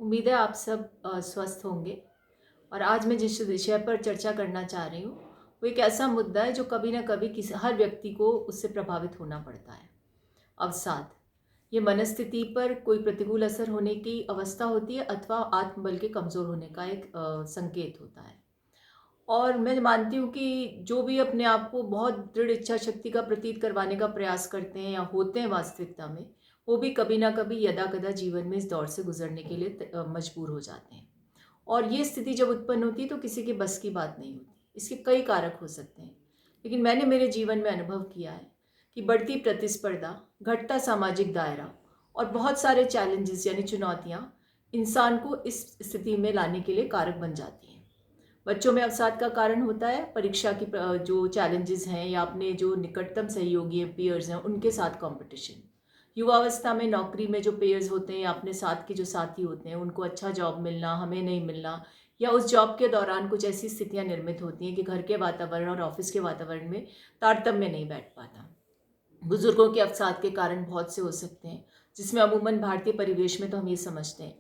उम्मीद है आप सब स्वस्थ होंगे। और आज मैं जिस विषय पर चर्चा करना चाह रही हूँ वो एक ऐसा मुद्दा है जो कभी ना कभी किसी हर व्यक्ति को उससे प्रभावित होना पड़ता है। अवसाद ये मनस्थिति पर कोई प्रतिकूल असर होने की अवस्था होती है अथवा आत्मबल के कमज़ोर होने का एक संकेत होता है। और मैं मानती हूँ कि जो भी अपने आप को बहुत दृढ़ इच्छा शक्ति का प्रतीत करवाने का प्रयास करते हैं या होते हैं वास्तविकता में, वो भी कभी ना कभी यदा-कदा जीवन में इस दौर से गुज़रने के लिए मजबूर हो जाते हैं। और ये स्थिति जब उत्पन्न होती है तो किसी के बस की बात नहीं होती। इसके कई कारक हो सकते हैं। लेकिन मैंने मेरे जीवन में अनुभव किया है कि बढ़ती प्रतिस्पर्धा, घटता सामाजिक दायरा और बहुत सारे चैलेंजेस यानी चुनौतियाँ इंसान को इस स्थिति में लाने के लिए कारक बन जाती हैं। बच्चों में अवसाद का कारण होता है परीक्षा की जो चैलेंजेस हैं या अपने जो निकटतम सहयोगी हैं, पीयर्स हैं, उनके साथ कॉम्पिटिशन। युवावस्था में नौकरी में जो पेयर्स होते हैं या अपने साथ के जो साथी होते हैं उनको अच्छा जॉब मिलना, हमें नहीं मिलना, या उस जॉब के दौरान कुछ ऐसी स्थितियां निर्मित होती हैं कि घर के वातावरण और ऑफिस के वातावरण में तारतम्य नहीं बैठ पाता। बुजुर्गों के अवसाद के कारण बहुत से हो सकते हैं, जिसमें अमूमन भारतीय परिवेश में तो हम ये समझते हैं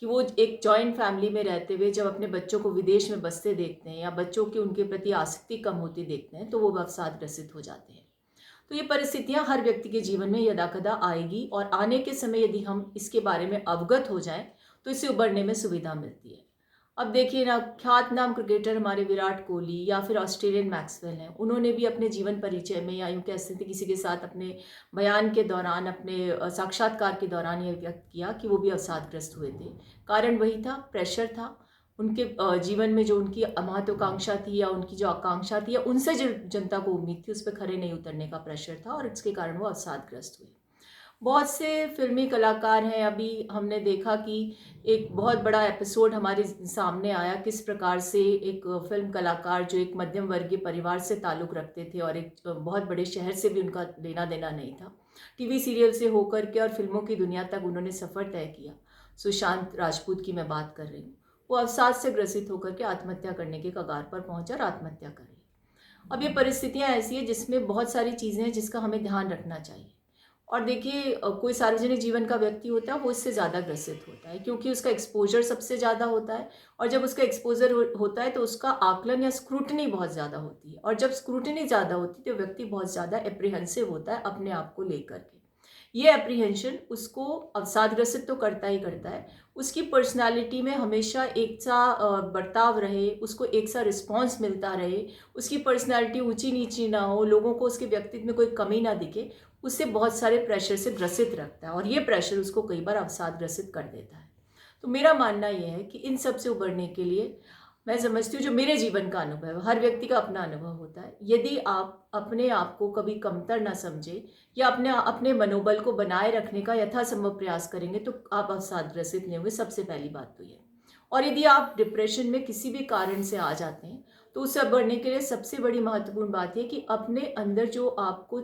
कि वो एक जॉइंट फैमिली में रहते हुए जब अपने बच्चों को विदेश में बसते देखते हैं या बच्चों की उनके प्रति आसक्ति कम होती देखते हैं तो वो अवसाद ग्रसित हो जाते हैं। तो ये परिस्थितियां हर व्यक्ति के जीवन में यदाकदा आएगी और आने के समय यदि हम इसके बारे में अवगत हो जाएं तो इससे उबरने में सुविधा मिलती है। अब देखिए ना, ख्यात नाम क्रिकेटर हमारे विराट कोहली या फिर ऑस्ट्रेलियन मैक्सवेल हैं, उन्होंने भी अपने जीवन परिचय में या यूँ कह सकते किसी के साथ अपने बयान के दौरान, अपने साक्षात्कार के दौरान ये व्यक्त किया कि वो भी अवसादग्रस्त हुए थे। कारण वही था, प्रेशर था। उनके जीवन में जो उनकी महत्वाकांक्षा थी या उनकी जो आकांक्षा थी या उनसे जो जनता को उम्मीद थी उस पर खरे नहीं उतरने का प्रेशर था और इसके कारण वो अवसादग्रस्त हुए। बहुत से फिल्मी कलाकार हैं, अभी हमने देखा कि एक बहुत बड़ा एपिसोड हमारे सामने आया किस प्रकार से एक फिल्म कलाकार जो एक मध्यम वर्गीय परिवार से ताल्लुक़ रखते थे और एक बहुत बड़े शहर से भी उनका लेना देना नहीं था, टीवी सीरियल से होकर के और फिल्मों की दुनिया तक उन्होंने सफ़र तय किया। सुशांत राजपूत की मैं बात कर रही हूँ। वो अवसाद से ग्रसित होकर के आत्महत्या करने के कगार पर पहुंचा और आत्महत्या कर ली। अब ये परिस्थितियां ऐसी है जिसमें बहुत सारी चीज़ें हैं जिसका हमें ध्यान रखना चाहिए। और देखिए, कोई सार्वजनिक जीवन का व्यक्ति होता है वो इससे ज़्यादा ग्रसित होता है क्योंकि उसका एक्सपोजर सबसे ज़्यादा होता है। और जब उसका एक्सपोजर होता है तो उसका आकलन या स्क्रूटनी बहुत ज़्यादा होती है, और जब स्क्रूटनी ज़्यादा होती है तो व्यक्ति बहुत ज़्यादा एप्रीहेंसिव होता है अपने आप को लेकर के। ये एप्रीहेंशन उसको अवसादग्रसित तो करता ही करता है। उसकी पर्सनालिटी में हमेशा एक सा बर्ताव रहे, उसको एक सा रिस्पॉन्स मिलता रहे, उसकी पर्सनालिटी ऊंची नीची ना हो, लोगों को उसके व्यक्तित्व में कोई कमी ना दिखे, उससे बहुत सारे प्रेशर से ग्रसित रखता है और ये प्रेशर उसको कई बार अवसादग्रसित कर देता है। तो मेरा मानना यह है कि इन सब से उबरने के लिए मैं समझती हूँ, जो मेरे जीवन का अनुभव है, हर व्यक्ति का अपना अनुभव होता है। यदि आप अपने आप को कभी कमतर ना समझे या अपने अपने मनोबल को बनाए रखने का यथासंभव प्रयास करेंगे तो आप अवसादग्रसित नहीं होंगे, सबसे पहली बात तो ये। और यदि आप डिप्रेशन में किसी भी कारण से आ जाते हैं तो उससे बढ़ने के लिए सबसे बड़ी महत्वपूर्ण बात यह कि अपने अंदर जो आपको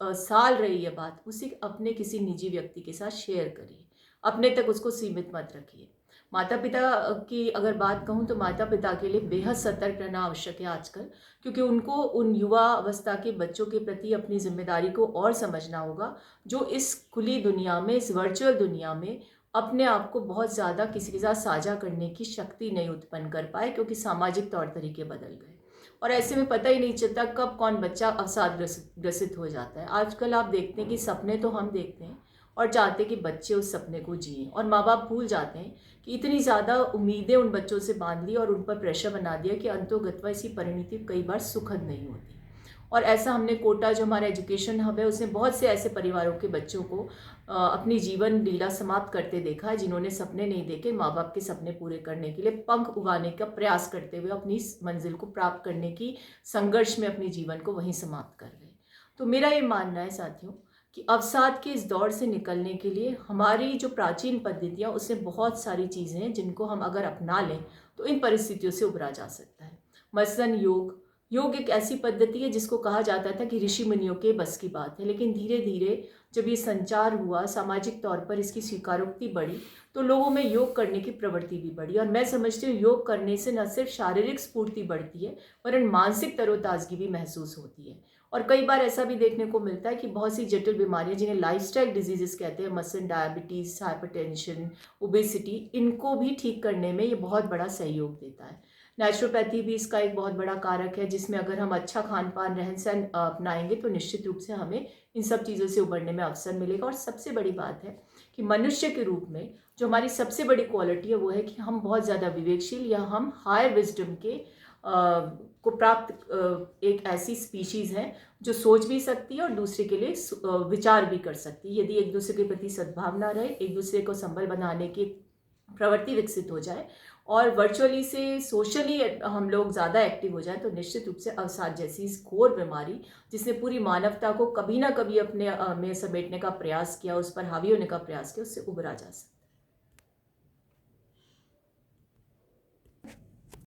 साल रही है बात, उसे अपने किसी निजी व्यक्ति के साथ शेयर करिए। अपने तक उसको सीमित मत रखिए। माता पिता की अगर बात कहूँ तो माता पिता के लिए बेहद सतर्क रहना आवश्यक है आजकल, क्योंकि उनको उन युवा अवस्था के बच्चों के प्रति अपनी जिम्मेदारी को और समझना होगा, जो इस खुली दुनिया में, इस वर्चुअल दुनिया में अपने आप को बहुत ज़्यादा किसी के साथ साझा करने की शक्ति नहीं उत्पन्न कर पाए, क्योंकि सामाजिक तौर तरीके बदल गए। और ऐसे में पता ही नहीं चलता कब कौन बच्चा अवसाद ग्रसित हो जाता है। आजकल आप देखते हैं कि सपने तो हम देखते हैं और चाहते हैं कि बच्चे उस सपने को जिएं, और माँ बाप भूल जाते हैं कि इतनी ज़्यादा उम्मीदें उन बच्चों से बांध ली और उन पर प्रेशर बना दिया कि अंतोगत्वा इसकी परिणति कई बार सुखद नहीं होती। और ऐसा हमने कोटा, जो हमारा एजुकेशन हब है, उसने बहुत से ऐसे परिवारों के बच्चों को अपनी जीवन लीला समाप्त करते देखा है, जिन्होंने सपने नहीं देखे, माँ बाप के सपने पूरे करने के लिए पंख उगाने का प्रयास करते हुए अपनी इस मंजिल को प्राप्त करने की संघर्ष में अपने जीवन को वहीं समाप्त कर गए। तो मेरा ये मानना है साथियों कि अवसाद के इस दौर से निकलने के लिए हमारी जो प्राचीन पद्धतियाँ, उसमें बहुत सारी चीज़ें हैं जिनको हम अगर अपना लें तो इन परिस्थितियों से उबरा जा सकता है। मसलन योग। योग एक ऐसी पद्धति है जिसको कहा जाता था कि ऋषि मुनियों के बस की बात है, लेकिन धीरे धीरे जब ये संचार हुआ, सामाजिक तौर पर इसकी स्वीकारोक्ति बढ़ी, तो लोगों में योग करने की प्रवृत्ति भी बढ़ी। और मैं समझती हूँ योग करने से न सिर्फ शारीरिक स्फूर्ति बढ़ती है, वरन मानसिक तरोताजगी भी महसूस होती है। और कई बार ऐसा भी देखने को मिलता है कि बहुत सी जटिल बीमारियां जिन्हें लाइफस्टाइल डिजीजेस कहते हैं, मसलन डायबिटीज़, हाइपरटेंशन, ओबेसिटी, इनको भी ठीक करने में ये बहुत बड़ा सहयोग देता है। नेचुरोपैथी भी इसका एक बहुत बड़ा कारक है, जिसमें अगर हम अच्छा खान पान रहन सहन अपनाएंगे तो निश्चित रूप से हमें इन सब चीज़ों से उबरने में अवसर मिलेगा। और सबसे बड़ी बात है कि मनुष्य के रूप में जो हमारी सबसे बड़ी क्वालिटी है वो है कि हम बहुत ज़्यादा विवेकशील या हम हायर विजडम के को प्राप्त एक ऐसी स्पीशीज़ है जो सोच भी सकती है और दूसरे के लिए विचार भी कर सकती है। यदि एक दूसरे के प्रति सद्भावना रहे, एक दूसरे को संबल बनाने की प्रवृत्ति विकसित हो जाए और वर्चुअली से सोशली हम लोग ज़्यादा एक्टिव हो जाए, तो निश्चित रूप से अवसाद जैसी इस घोर बीमारी जिसने पूरी मानवता को कभी ना कभी अपने में समेटने का प्रयास किया, उस पर हावी होने का प्रयास किया, उससे उबरा जा सकता है।